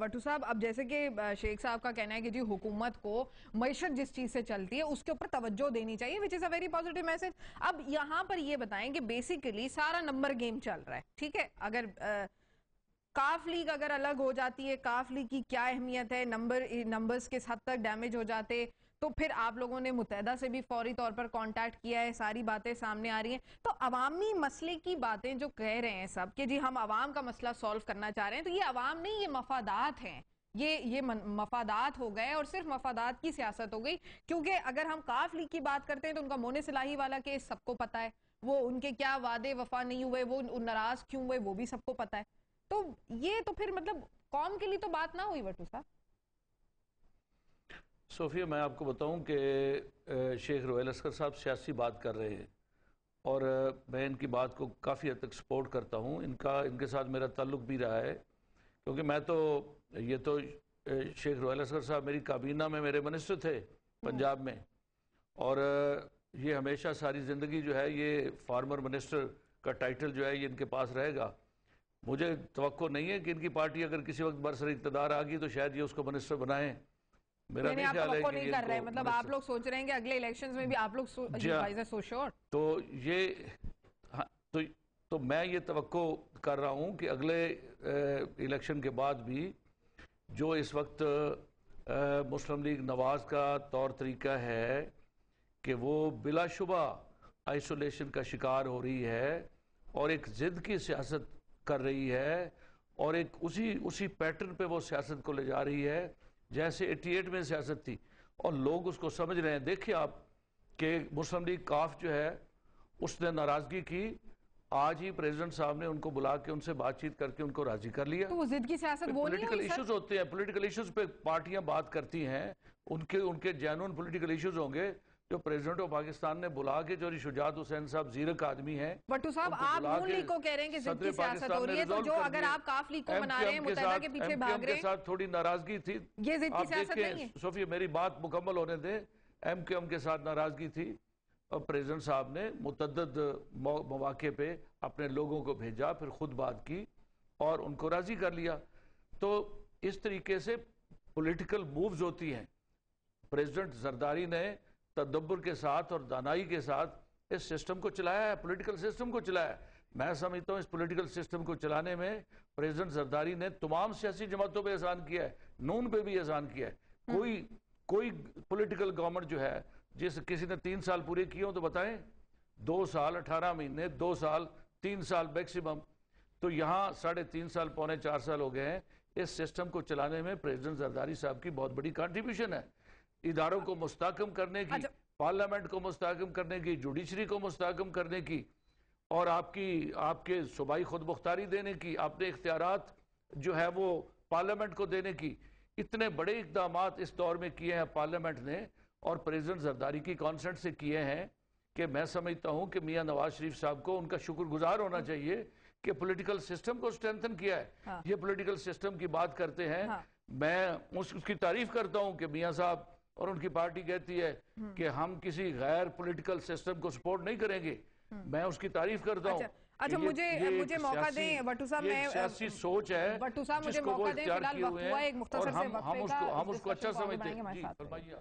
وٹو صاحب، اب جیسے کہ شیخ صاحب کا کہنا ہے کہ جی حکومت کو معیشت جس چیز سے چلتی ہے اس کے اوپر توجہ دینی چاہیے، وچ از اے ویری پازیٹیو میسج۔ اب یہاں پر یہ بتائیں کہ بیسیکلی سارا نمبر گیم چل رہا ہے، ٹھیک ہے؟ اگر کاف لیگ اگر الگ ہو جاتی ہے، کاف لیگ کی کیا اہمیت ہے، نمبرز کس حد تک ڈیمیج ہو جاتے، تو پھر آپ لوگوں نے متحدہ سے بھی فوری طور پر کانٹیکٹ کیا ہے، ساری باتیں سامنے آ رہی ہیں۔ تو عوامی مسئلے کی باتیں جو کہہ رہے ہیں سب کہ جی ہم عوام کا مسئلہ سولو کرنا چاہ رہے ہیں، تو یہ عوام نہیں، یہ مفادات ہیں، یہ مفادات ہو گئے اور صرف مفادات کی سیاست ہو گئی۔ کیونکہ اگر ہم کاف لیگ کی بات کرتے ہیں تو ان کا مونے صلاحی والا کیس سب کو پتا ہے، وہ ان کے کیا وعدے وفا نہیں ہوئے، وہ ناراض کیوں ہوئے، وہ بھی سب کو پتا ہے۔ تو یہ تو پھر مطلب قوم کے لیے تو بات نہ ہوئی وٹو صاحب۔ صوفیہ، میں آپ کو بتاؤں کہ شیخ روہیل اصغر صاحب سیاسی بات کر رہے ہیں اور میں ان کی بات کو کافی حد تک سپورٹ کرتا ہوں۔ ان کے ساتھ میرا تعلق بھی رہا ہے، کیونکہ یہ تو شیخ روہیل اصغر صاحب میری کابینہ میں میرے منسٹر تھے پنجاب میں، اور یہ ہمیشہ ساری زندگی جو ہے یہ فارمر منسٹر کا ٹائٹل جو ہے یہ ان کے پاس رہے گا۔ مجھے توقع نہیں ہے کہ ان کی پارٹی اگر کسی وقت برسر اقتدار آ گئی تو شاید یہ اس کو منسٹر بنائیں۔ میرا نہیں خیال ہے کہ نہیں کر رہے، مطلب آپ لوگ سوچ رہے ہیں کہ اگلے الیکشنز میں بھی آپ لوگ سو شور۔ تو میں یہ توقع کر رہا ہوں کہ اگلے الیکشن کے بعد بھی جو اس وقت مسلم لیگ نواز کا طور طریقہ ہے کہ وہ بلا شبہ آئسولیشن کا شکار ہو رہی ہے اور ایک ضد کی سیاست کر رہی ہے، اور ایک اسی پیٹرن پہ وہ سیاست کو لے جا رہی ہے جیسے 88 میں سیاست تھی، اور لوگ اس کو سمجھ رہے ہیں۔ دیکھیں آپ کہ مسلم لیگ کاف جو ہے اس نے ناراضگی کی، آج ہی پریزیڈنٹ صاحب نے ان کو بلا کے ان سے بات چیت کر کے ان کو راضی کر لیا۔ تو وہ ضد کی سیاست وہ نہیں پولیٹیکل ایشوز ہوتے ہیں، پولیٹیکل ایشوز پہ پارٹیاں بات کرتی ہیں، ان کے جینون پولیٹیکل ایشوز ہوں گے جو پریزیڈنٹ آف پاکستان نے بلا کے، جو شجاعت حسین صاحب زیرک آدمی ہیں۔ وٹو صاحب، آپ نون لیگ کو کہہ رہے ہیں کہ ضد کی سیاست ہو رہی ہے، تو جو اگر آپ کاف لیگ کو منا رہے ہیں، متحدہ کے پیچھے بھاگ رہے ہیں، کے ساتھ تھوڑی ناراضگی تھی۔ یہ ضد کی سیاست نہیں ہے؟ صوفیہ میری بات مکمل ہونے دیں۔ ایم کیو ایم کے ساتھ ناراضگی تھی اور پریزیڈنٹ صاحب نے متعدد مواقع پہ اپنے لوگوں کو بھیجا، پھر خود بات کی اور ان کو راضی کر لیا۔ تو اس طریقے سے پولیٹیکل مووز ہوتی ہیں۔ پریزیڈنٹ زرداری نے تدبر کے ساتھ اور دانائی کے ساتھ اس سسٹم کو چلایا ہے، پولیٹیکل سسٹم کو چلایا ہے۔ میں سمجھتا ہوں اس پولیٹیکل سسٹم کو چلانے میں پریزیڈنٹ زرداری نے تمام سیاسی جماعتوں پہ احسان کیا ہے، نون پہ بھی احسان کیا ہے۔ کوئی پولیٹیکل گورنمنٹ جو ہے کسی نے 3 سال پورے کیے ہوں تو بتائیں، 2 سال 18 مہینے، 2 سال 3 سال میکسیمم، تو یہاں 3.5 سال پونے 4 سال ہو گئے ہیں۔ اس سسٹم کو چلانے میں پریزیڈنٹ زرداری صاحب کی بہت بڑی کنٹریبیوشن ہے، اداروں کو مستحکم کرنے کی، پارلیمنٹ کو مستحکم کرنے کی، جوڈیشری کو مستحکم کرنے کی، اور آپ کے صوبائی خود مختاری دینے کی، اپنے اختیارات جو ہے وہ پارلیمنٹ کو دینے کی۔ اتنے بڑے اقدامات اس دور میں کیے ہیں پارلیمنٹ نے اور پریزیڈنٹ زرداری کی کانسنٹ سے کیے ہیں کہ میں سمجھتا ہوں کہ میاں نواز شریف صاحب کو ان کا شکر گزار ہونا چاہیے کہ پولیٹیکل سسٹم کو سٹرینتھن کیا ہے۔ یہ پولیٹیکل سسٹم کی بات کرتے ہیں، میں اس کی تعریف کرتا ہوں کہ میاں صاحب اور ان کی پارٹی کہتی ہے کہ ہم کسی غیر پولیٹیکل سسٹم کو سپورٹ نہیں کریں گے، میں اس کی تعریف کرتا ہوں۔ اچھا مجھے موقع دیں وٹو صاحب، یہ سیاسی سوچ ہے وٹو صاحب مجھے موقع دیں، فی الحال وقت ہوا ہے ایک مختصر سے وقفے کا، ہم اس کو اچھا سمجھتے ہیں۔ جی فرمائیے۔